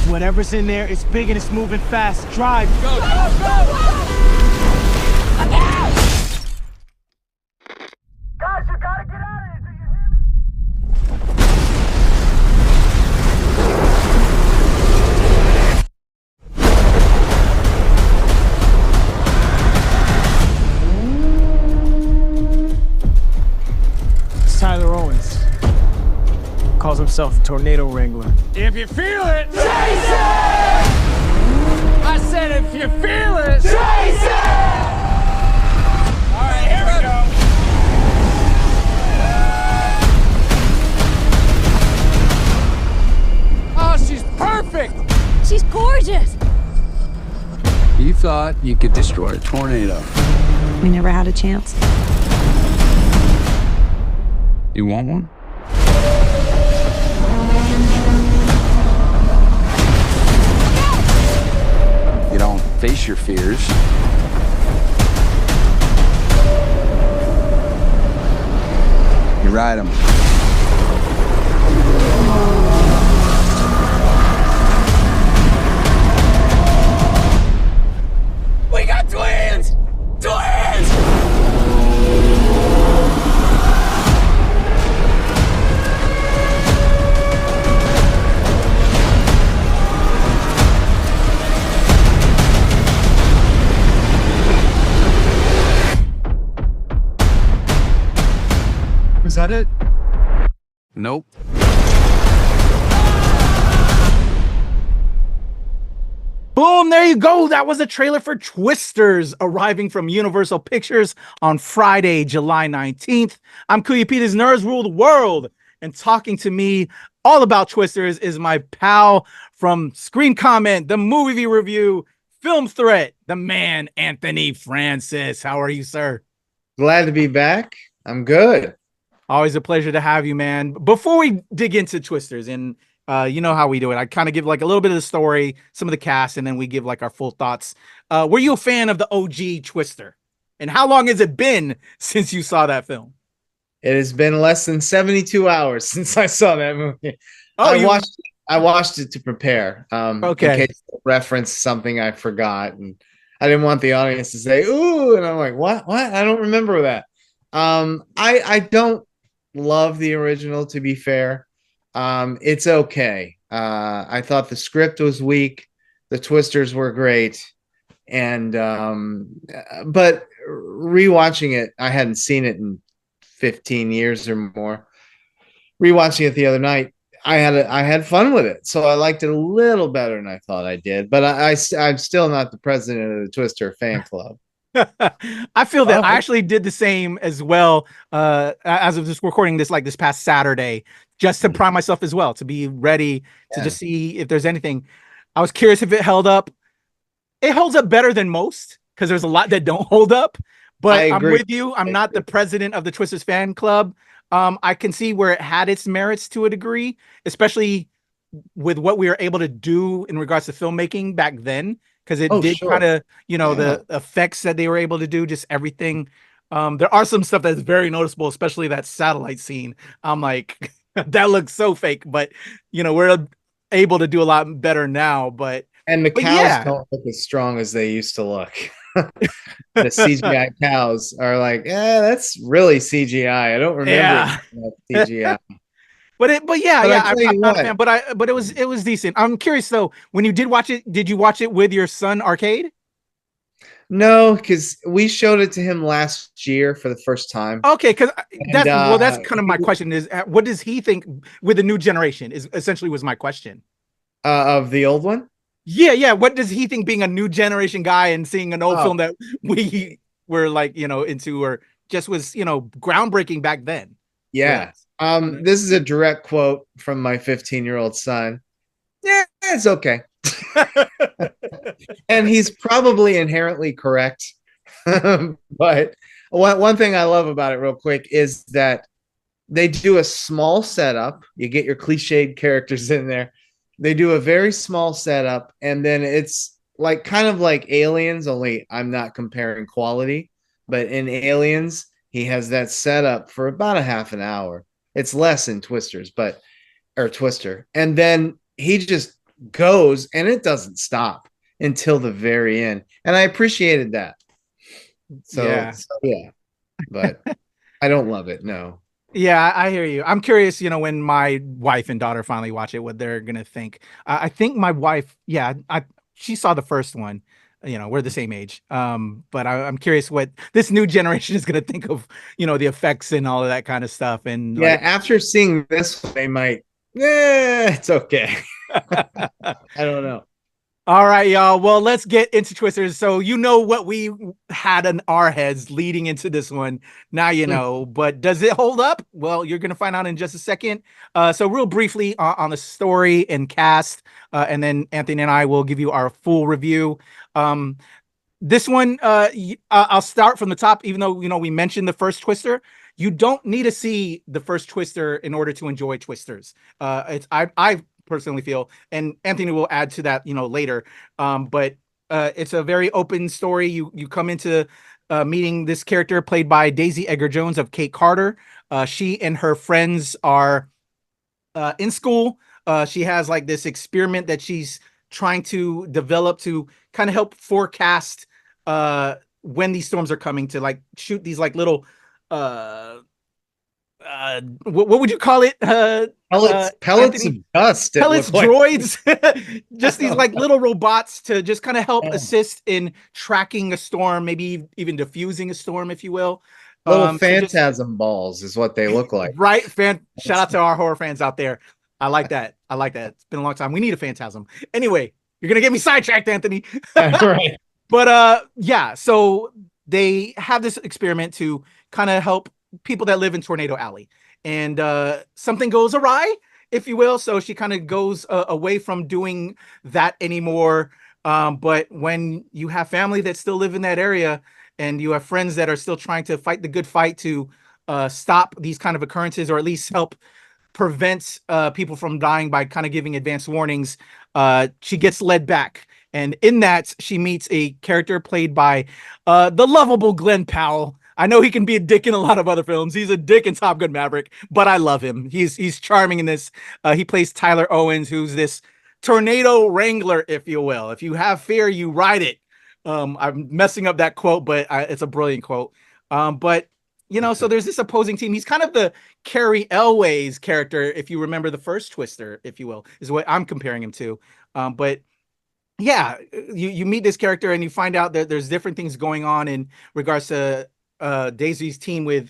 Whatever's in there, it's big and it's moving fast. Drive. Go, go, go! Guys, you gotta get out of here. Do you hear me? It's Tyler Owens. Calls himself a tornado wrangler. If you feel it, chase it! I said if you feel it, chase it! All right, here we go. Oh, she's perfect! She's gorgeous. You thought you could destroy a tornado. We never had a chance. You want one? You don't face your fears. You ride them. We got twins! Twins! Was that it? Nope. Boom, there you go. That was a trailer for Twisters, arriving from Universal Pictures on Friday, July 19th. I'm Kuya Peter's Nerds Rule the World, and talking to me all about Twisters is my pal from Screen Comment, the movie review, Film Threat, the man, Anthony Francis. How are you, sir? Glad to be back. I'm good. Always a pleasure to have you, man. Before we dig into Twisters, and you know how we do it, I kind of give like a little bit of the story, some of the cast, and then we give like our full thoughts. Were you a fan of the OG Twister? And how long has it been since you saw that film? It has been less than 72 hours since I saw that movie. Oh, I watched it to prepare. Okay. In case I referenced something I forgot, and I didn't want the audience to say "ooh," and I'm like, "What? What? I don't remember that." I don't love the original, to be fair. It's okay. I thought the script was weak. The Twisters were great. And but rewatching it, I hadn't seen it in 15 years or more. Rewatching it the other night, I had fun with it. So I liked it a little better than I thought I did. But I'm still not the president of the Twister fan club. I feel that I actually did the same as well, as of just recording this like this past Saturday, just to prime myself as well, to be ready to just see if there's anything. I was curious if it held up. It holds up better than most, because there's a lot that don't hold up, but I'm with you. I'm not the president of the Twisters fan club. I can see where it had its merits to a degree, especially with what we were able to do in regards to filmmaking back then. Because it did kind of, the effects that they were able to do, just everything. There are some stuff that's very noticeable, especially that satellite scene. I'm like, that looks so fake, but we're able to do a lot better now. And the cows don't look as strong as they used to look. The CGI cows are like, that's really CGI. I don't remember CGI. But I'm not a fan, but it was decent. I'm curious though, when you did watch it, did you watch it with your son Arcade? No, because we showed it to him last year for the first time. Okay, because that's kind of my question is, what does he think with the new generation? Is essentially was my question. Of the old one? Yeah. What does he think, being a new generation guy and seeing an old film that we were like, into, or just was, groundbreaking back then? Yeah. This is a direct quote from my 15-year-old son. Yeah, it's okay. And he's probably inherently correct. But one thing I love about it real quick is that they do a small setup. You get your cliched characters in there. They do a very small setup, and then it's like kind of like Aliens, only I'm not comparing quality, but in Aliens, he has that setup for about a half an hour. It's less in Twister. And then he just goes, and it doesn't stop until the very end, and I appreciated that. So yeah, but I don't love it. No. Yeah, I hear you. I'm curious, when my wife and daughter finally watch it, what they're gonna think. I think my wife, she saw the first one. We're the same age. But I'm curious what this new generation is gonna think of, the effects and all of that kind of stuff. And yeah, after seeing this, they might. It's okay. I don't know. All right, y'all. Well, let's get into Twisters. So what we had in our heads leading into this one. Now you know. But does it hold up? Well, you're going to find out in just a second. So real briefly on the story and cast, and then Anthony and I will give you our full review. This one, I'll start from the top, even though, we mentioned the first Twister. You don't need to see the first Twister in order to enjoy Twisters. I personally feel, and Anthony will add to that, later. But it's a very open story. You come into meeting this character played by Daisy Edgar-Jones of Kate Carter. She and her friends are in school. She has like this experiment that she's trying to develop to kind of help forecast when these storms are coming, to like shoot these like little what would you call it? Pellets of dust. Pellets, droids. Just these like little robots to just kind of help assist in tracking a storm, maybe even diffusing a storm, if you will. Little phantasm balls is what they look like. Right. Shout out to our horror fans out there. I like that. It's been a long time. We need a phantasm. Anyway, you're gonna get me sidetracked, Anthony. Right. But so they have this experiment to kind of help people that live in Tornado Alley, and something goes awry, if you will. So she kind of goes away from doing that anymore. But when you have family that still live in that area, and you have friends that are still trying to fight the good fight to stop these kind of occurrences, or at least help prevent people from dying by kind of giving advance warnings, she gets led back. And in that, she meets a character played by the lovable Glen Powell. I know he can be a dick in a lot of other films. He's a dick in Top Gun Maverick, but I love him. He's charming in this. He plays Tyler Owens, who's this tornado wrangler, if you will. If you have fear, you ride it. I'm messing up that quote, but it's a brilliant quote. But so there's this opposing team. He's kind of the Carrie Elway's character, if you remember the first Twister, if you will, is what I'm comparing him to. But yeah, you meet this character and you find out that there's different things going on in regards to Daisy's team with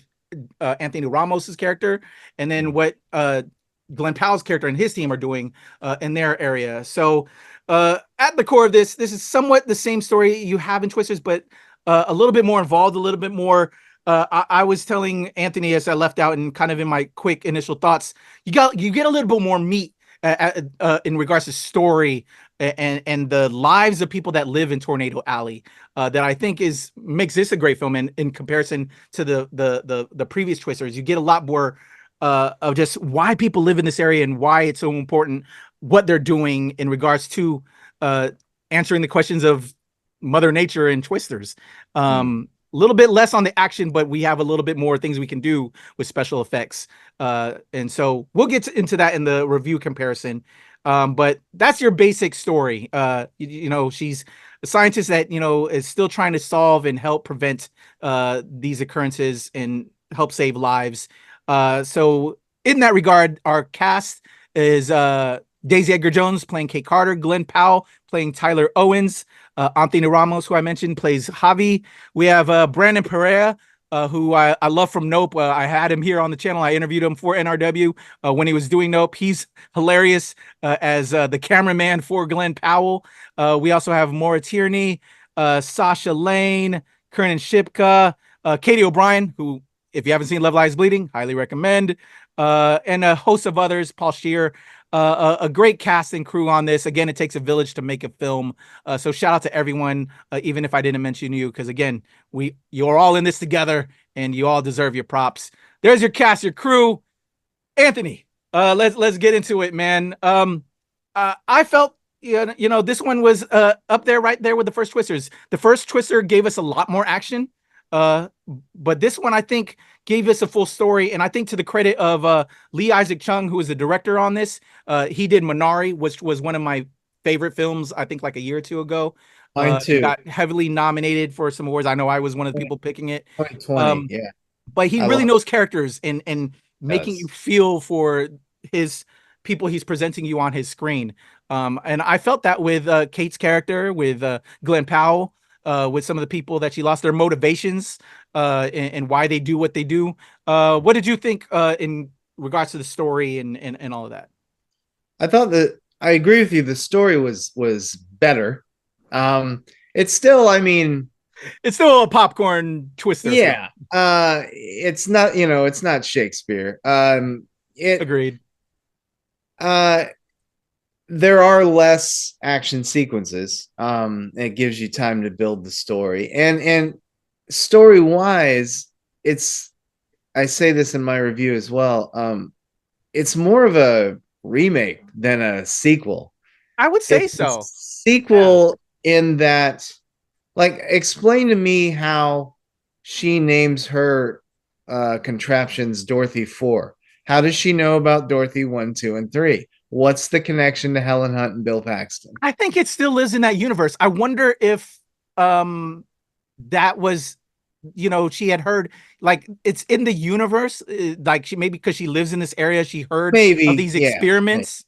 Anthony Ramos's character, and then what Glen Powell's character and his team are doing in their area. So at the core of this is somewhat the same story you have in Twisters, but a little bit more involved, a little bit more. I was telling Anthony, as I left out and kind of in my quick initial thoughts, you get a little bit more meat in regards to story and the lives of people that live in Tornado Alley, that I think makes this a great film. And in comparison to the previous Twisters, you get a lot more of just why people live in this area and why it's so important, what they're doing in regards to answering the questions of Mother Nature and Twisters. A little bit less on the action, but we have a little bit more things we can do with special effects. And so we'll get into that in the review comparison. But that's your basic story. She's a scientist that, is still trying to solve and help prevent these occurrences and help save lives. So in that regard, our cast is Daisy Edgar-Jones playing Kate Carter, Glen Powell playing Tyler Owens, Anthony Ramos, who I mentioned, plays Javi. We have Brandon Pereira, who I love from Nope. I had him here on the channel. I interviewed him for NRW when he was doing Nope. He's hilarious as the cameraman for Glen Powell. We also have Maura Tierney, Sasha Lane, Kernan Shipka, Katie O'Brien, who, if you haven't seen Love Lies Bleeding, highly recommend, and a host of others, Paul Scheer. A great cast and crew on this. Again, it takes a village to make a film. So shout out to everyone, even if I didn't mention you, because again, you're all in this together and you all deserve your props. There's your cast, your crew. Anthony, let's get into it, man. I felt this one was up there, right there with the first Twisters. The first Twister gave us a lot more action. But this one, I think, gave us a full story. And I think to the credit of Lee Isaac Chung, who is the director on this, he did Minari, which was one of my favorite films, I think like a year or two ago. Mine too. Got heavily nominated for some awards. I know I was one of the people picking it. 2020. Yeah. But he I really love knows characters and making does. you feel for his people he's presenting you on his screen. And I felt that with Kate's character, with Glen Powell, with some of the people that she lost, their motivations, and why they do what they do. What did you think in regards to the story and all of that? I thought that I agree with you. The story was better. It's still, I mean, It's still a popcorn twister. yeah. It's not, it's not Shakespeare. It Agreed. There are less action sequences. It gives you time to build the story, and story wise, I say this in my review as well. It's more of a remake than a sequel. I would say It's so. a sequel in that, like, explain to me how she names her contraptions Dorothy 4. How does she know about Dorothy 1, 2, and 3? What's the connection to Helen Hunt and Bill Paxton? I think it still is in that universe. I wonder if that was, she had heard, like, it's in the universe, like she maybe because she lives in this area, she heard Maybe of these experiments.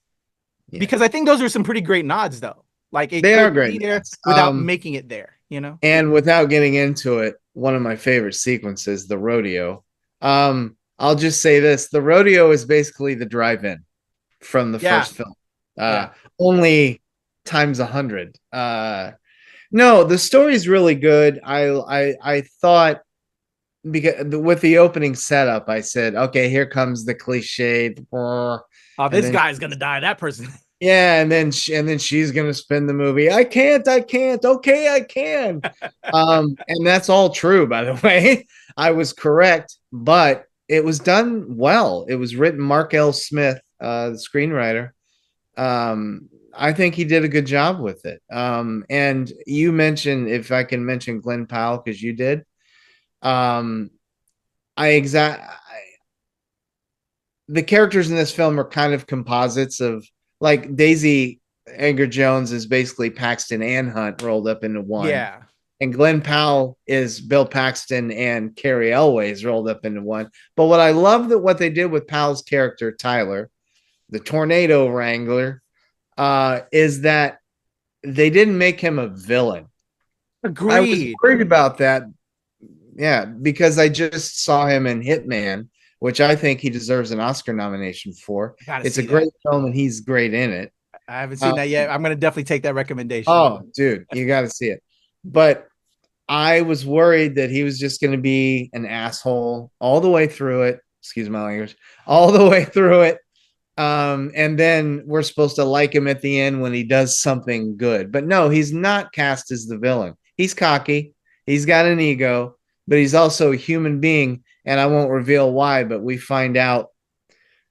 Yeah. Because I think those are some pretty great nods, though. Like They are great there nods. without making it there, And without getting into it, one of my favorite sequences, the rodeo. I'll just say this: the rodeo is basically the drive-in from the first film, only times 100. No, the story is really good. I thought, because with the opening setup, I said, okay, here comes the cliche. Oh, this guy's gonna die. That person. Yeah, and then she's gonna spin the movie. I can't. Okay, I can. And that's all true, by the way. I was correct, but it was done well. It was written Mark L. Smith, the screenwriter. I think he did a good job with it. And you mentioned, if I can mention Glen Powell, because you did. The characters in this film are kind of composites of, like, Daisy Edgar-Jones is basically Paxton and Hunt rolled up into one. Yeah. And Glen Powell is Bill Paxton and Carrie Elways rolled up into one. But what I love that what they did with Powell's character, Tyler, the tornado wrangler, is that they didn't make him a villain. Agreed. I was worried about that. Yeah, because I just saw him in Hitman, which I think he deserves an Oscar nomination for. It's a great film, and he's great in it. I haven't seen that yet. I'm going to definitely take that recommendation. Oh, dude, you got to see it. But I was worried that he was just going to be an asshole all the way through it. Excuse my language. All the way through it. And then we're supposed to like him at the end when he does something good. But no, he's not cast as the villain. He's cocky. He's got an ego, but he's also a human being. And I won't reveal why, but we find out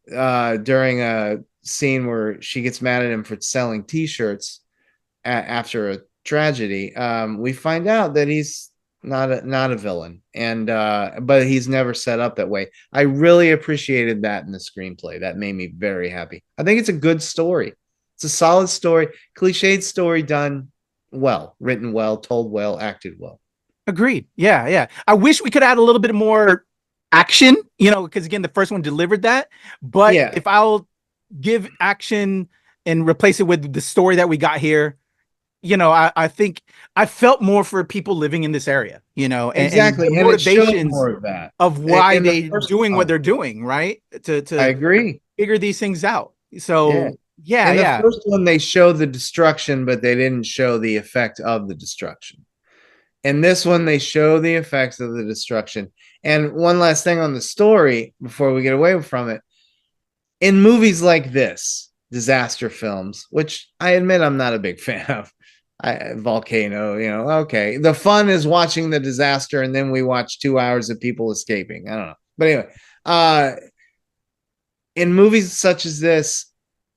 during a scene where she gets mad at him for selling T-shirts after a tragedy. We find out that he's not a villain, and but he's never set up that way. I really appreciated that in the screenplay. That made me very happy. I think it's a good story. It's a solid story, cliched story, done well, written well, told well, acted well. Agreed. Yeah. I wish we could add a little bit more action, because again, the first one delivered that. But if I'll give action and replace it with the story that we got here, I think I felt more for people living in this area, exactly, and the motivations of why they're doing what they're doing, right? To I agree, figure these things out. So yeah. The first one, they show the destruction, but they didn't show the effect of the destruction. And this one, they show the effects of the destruction. And one last thing on the story before we get away from it. In movies like this, disaster films, which I admit I'm not a big fan of, Volcano, okay. The fun is watching the disaster, and then we watch 2 hours of people escaping. I don't know. But anyway, in movies such as this,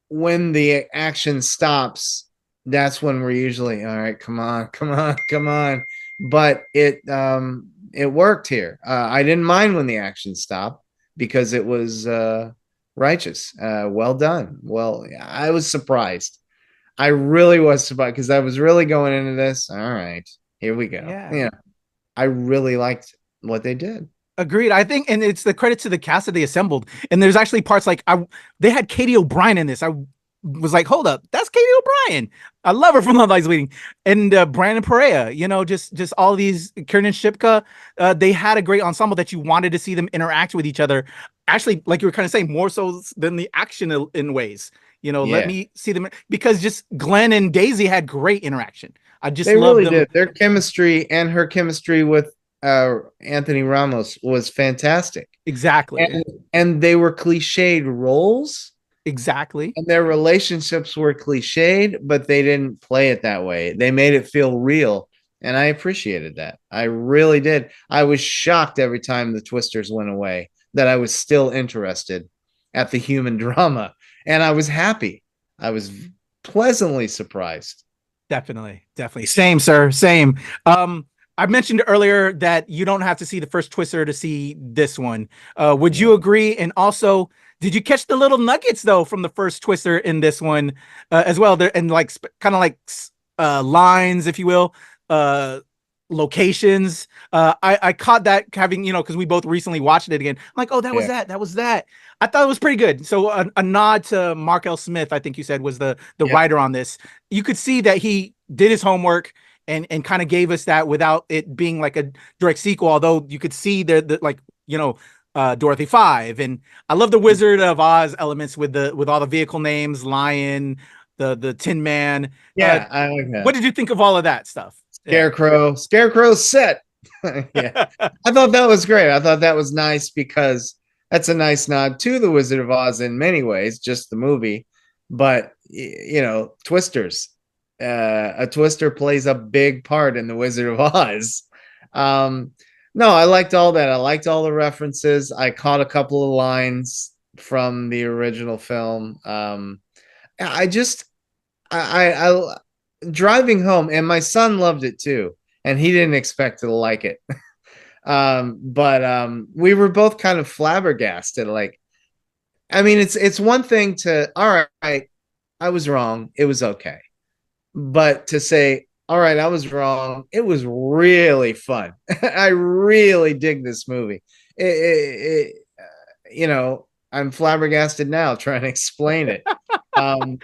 when the action stops, that's when we're usually, all right, come on. But it worked here. I didn't mind when the action stopped because it was righteous. Well done. Well, I was surprised. I really was surprised because I was really going into this. All right, here we go. Yeah. I really liked what they did. Agreed. I think, and it's the credit to the cast that they assembled. And there's actually parts like they had Katie O'Brien in this. I was like, hold up, that's Katie O'Brien. I love her from Love Lies Bleeding. And Brandon Perea, just all these Kiernan Shipka. They had a great ensemble that you wanted to see them interact with each other. Actually, like you were kind of saying, more so than the action in ways. Let me see them, because just Glenn and Daisy had great interaction. They really did. Their chemistry and her chemistry with Anthony Ramos was fantastic. Exactly. And they were cliched roles. Exactly. And their relationships were cliched, but they didn't play it that way. They made it feel real. And I appreciated that. I really did. I was shocked every time the twisters went away that I was still interested at the human drama. And I was happy. I was pleasantly surprised. Definitely. Same, sir. Same. I mentioned earlier that you don't have to see the first Twister to see this one. Would you agree? And also, did you catch the little nuggets though from the first Twister in this one as well? There and like kind of like lines, if you will, locations. I caught that having, because we both recently watched it again. I'm like, oh, that was that. That was that. I thought it was pretty good. So a nod to Mark L. Smith, I think you said, was the writer on this. You could see that he did his homework and kind of gave us that without it being like a direct sequel. Although you could see Dorothy 5, and I love the Wizard of Oz elements with all the vehicle names, Lion, the Tin Man. Yeah, I like that. What did you think of all of that stuff? Scarecrow's set. Yeah, I thought that was great. I thought that was nice because that's a nice nod to the Wizard of Oz in many ways, just the movie. But twisters. A twister plays a big part in the Wizard of Oz. No, I liked all that. I liked all the references. I caught a couple of lines from the original film. I driving home, and my son loved it too, and he didn't expect to like it. But we were both kind of flabbergasted. Like, I mean, it's one thing to, all right, I was wrong. It was okay. But to say, all right, I was wrong. It was really fun. I really dig this movie. I'm flabbergasted now trying to explain it.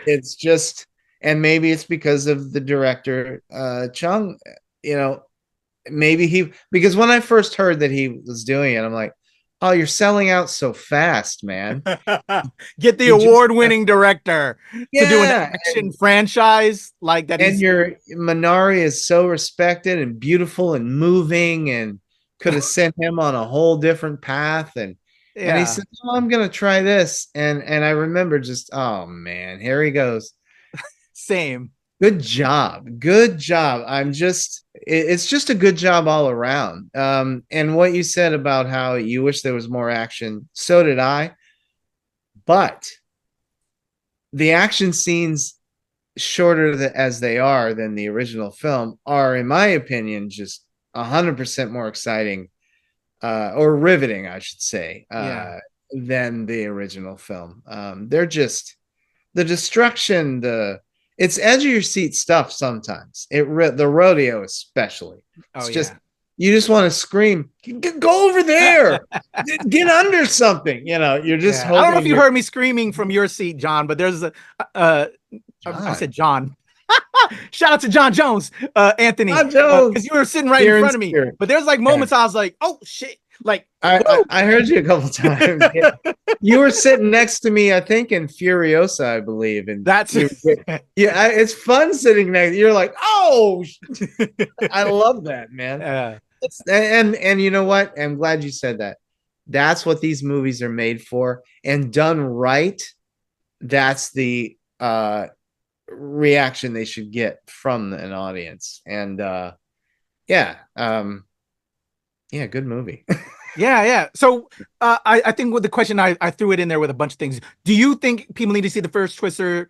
It's just, and maybe it's because of the director, Chung, because when I first heard that he was doing it, I'm like, oh, you're selling out so fast, man. Get the award-winning director to do an action franchise like that. And your Minari is so respected and beautiful and moving, and could have sent him on a whole different path. And he said, oh, I'm going to try this. And I remember just, oh, man, here he goes. Same. Good job. It's just a good job all around. And what you said about how you wish there was more action, so did I. But the action scenes, shorter as they are than the original film, are, in my opinion, just 100% more exciting, or riveting, I should say, than the original film. They're just the destruction, it's edge of your seat stuff sometimes. The rodeo especially. You just want to scream, go over there, get under something. You're just. I don't know if you heard me screaming from your seat, John, but there's I said John. Shout out to John Jones, Anthony, because you were sitting right in front of me. But there's like moments I was like, oh shit. Like I heard you a couple times. You were sitting next to me, I think, in Furiosa, I believe, and it's fun sitting next. You're like, oh, I love that, man. And you know what? I'm glad you said that. That's what these movies are made for, and done right. That's the reaction they should get from an audience, and good movie. Yeah. So I think with the question, I threw it in there with a bunch of things. Do you think people need to see the first Twister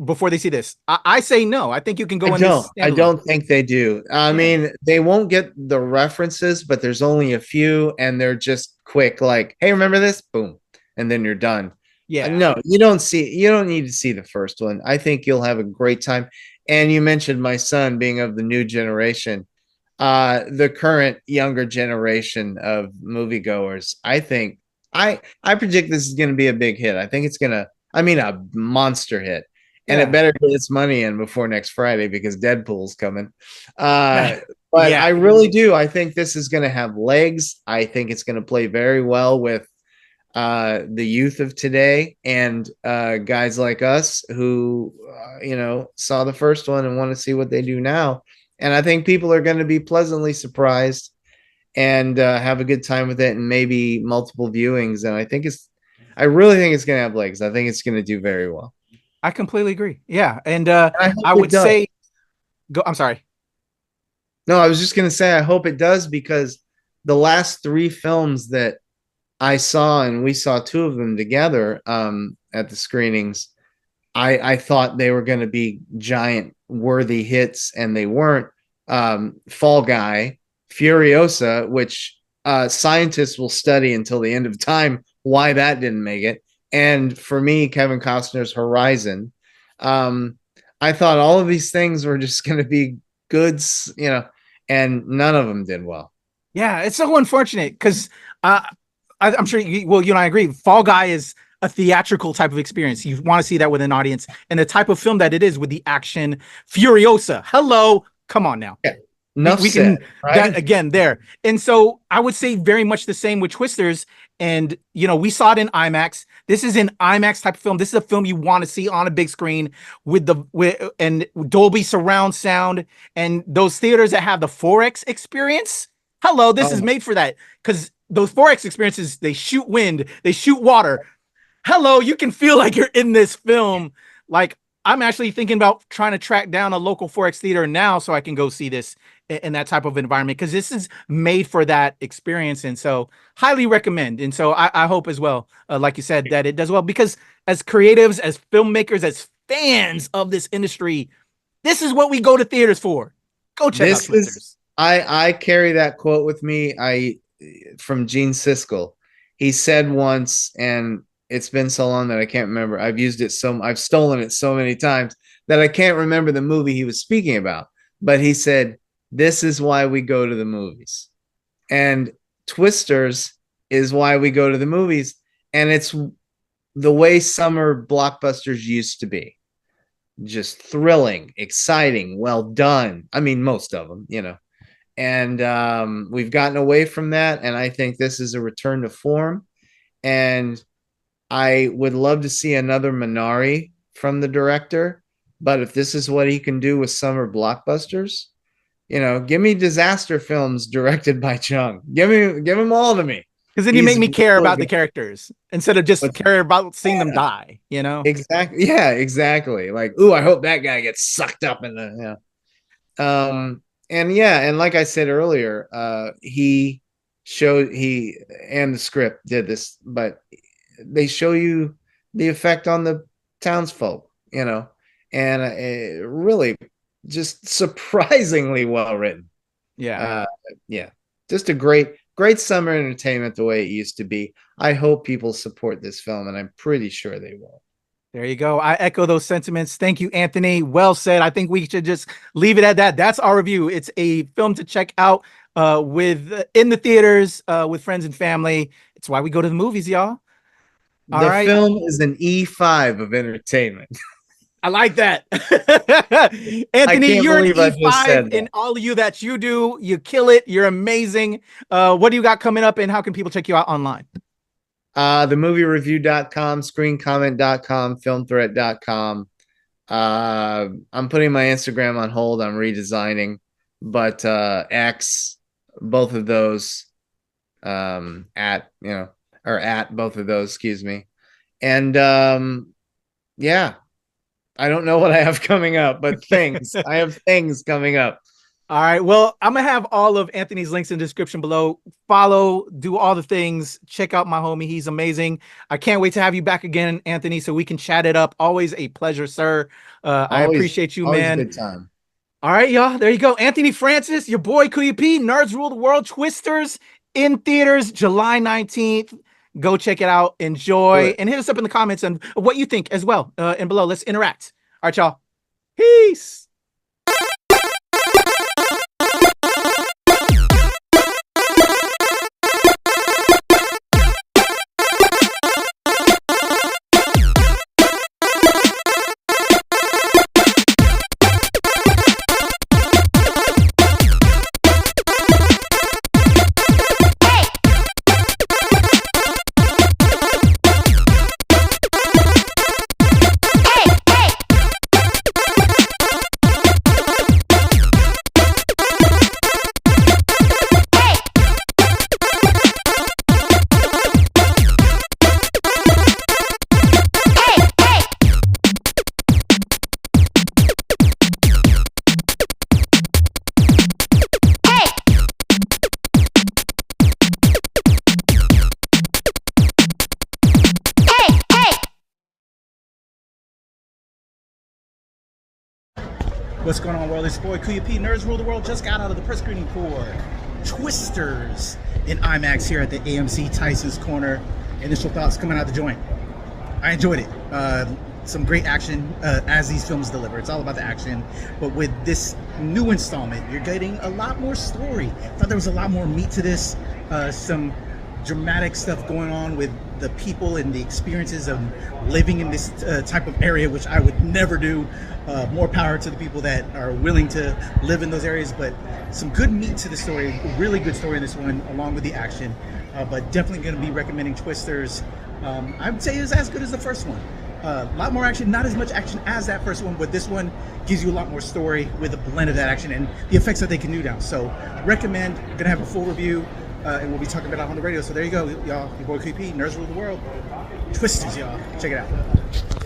before they see this? I say no. I think you can go in. I don't think they do. I mean, they won't get the references, but there's only a few, and they're just quick. Like, hey, remember this? Boom, and then you're done. Yeah. No, you don't need to see the first one. I think you'll have a great time. And you mentioned my son being of the new generation. The current younger generation of moviegoers, I think I predict this is going to be a big hit. I think it's a monster hit, and it better get its money in before next Friday because Deadpool's coming. But I really do. I think this is going to have legs. I think it's going to play very well with the youth of today and guys like us who saw the first one and want to see what they do now. And I think people are going to be pleasantly surprised and have a good time with it, and maybe multiple viewings. And I really think it's going to have legs. I think it's going to do very well. I completely agree. Yeah. And I would say, I'm sorry. No, I was just going to say, I hope it does, because the last 3 films that I saw, and we saw 2 of them together at the screenings, I thought they were going to be giant worthy hits, and they weren't. Fall Guy, Furiosa, which scientists will study until the end of time why that didn't make it, and for me, Kevin Costner's Horizon. I thought all of these things were just going to be goods, and none of them did well. Yeah, it's so unfortunate because I'm sure you and I agree. Fall Guy is a theatrical type of experience. You want to see that with an audience, and the type of film that it is with the action. Furiosa, hello, come on now. Yeah. We can that again there. And so I would say very much the same with Twisters. And we saw it in IMAX. This is an IMAX type of film. This is a film you want to see on a big screen with and Dolby surround sound, and those theaters that have the 4X experience. Hello, this is made for that, because those 4X experiences, they shoot wind, they shoot water. Hello, you can feel like you're in this film. Like, I'm actually thinking about trying to track down a local 4X theater now so I can go see this in that type of environment, because this is made for that experience. And so highly recommend. And so I hope as well, like you said, that it does well, because as creatives, as filmmakers, as fans of this industry, this is what we go to theaters for. Go check out Twisters. I carry that quote with me. From Gene Siskel. He said once, and it's been so long that I can't remember. I've stolen it so many times that I can't remember the movie he was speaking about. But he said, "This is why we go to the movies." And Twisters is why we go to the movies. And it's the way summer blockbusters used to be. Just thrilling, exciting, well done. I mean, most of them, And we've gotten away from that, and I think this is a return to form. And I would love to see another Minari from the director, but if this is what he can do with summer blockbusters, give me disaster films directed by Chung. Give them all to me. Because then you make me care about the characters instead of just care about seeing them die. Exactly. Yeah, exactly. Like, ooh, I hope that guy gets sucked up in the. And like I said earlier, he and the script did this, but they show you the effect on the townsfolk, and really just surprisingly well written. Yeah. Just a great summer entertainment the way it used to be. I hope people support this film, and I'm pretty sure they will. There you go. I echo those sentiments. Thank you, Anthony. Well said. I think we should just leave it at that. That's our review. It's a film to check out in the theaters with friends and family. It's why we go to the movies, y'all. The film is an E5 of entertainment. I like that. Anthony, you're an E5, and all of you that you do, you kill it. You're amazing. What do you got coming up, and how can people check you out online? themoviereview.com, screencomment.com, filmthreat.com. I'm putting my Instagram on hold. I'm redesigning, but X, both of those, at both of those, excuse me. And yeah, I don't know what I have coming up, but I have things coming up. All right. Well, I'm going to have all of Anthony's links in the description below. Follow, do all the things. Check out my homie. He's amazing. I can't wait to have you back again, Anthony, so we can chat it up. Always a pleasure, sir. I appreciate you, man. A good time. All right, y'all. There you go. Anthony Francis, your boy Kuya P, Nerds Rule the World, Twisters in theaters July 19th. Go check it out. Enjoy, Good. and hit us up in the comments on what you think as well. And below, let's interact. All right, y'all. Peace. What's going on, world? It's your boy Kuya P. Nerds Rule the World. Just got out of the press screening for Twisters in IMAX here at the AMC Tyson's Corner. Initial thoughts coming out the joint. I enjoyed it. Some great action as these films deliver. It's all about the action. But with this new installment, you're getting a lot more story. I thought there was a lot more meat to this. Some dramatic stuff going on with the people and the experiences of living in this type of area, which I would never do. More power to the people that are willing to live in those areas, but some good meat to the story. Really good story in this one, along with the action. But definitely going to be recommending Twisters. I would say it's as good as the first one. A lot more action, not as much action as that first one, but this one gives you a lot more story with a blend of that action and the effects that they can do now. So recommend. Gonna have a full review, and we'll be talking about it on the radio. So there you go, y'all. Your boy KP, Nerds Rule the World. Twisters, y'all. Check it out.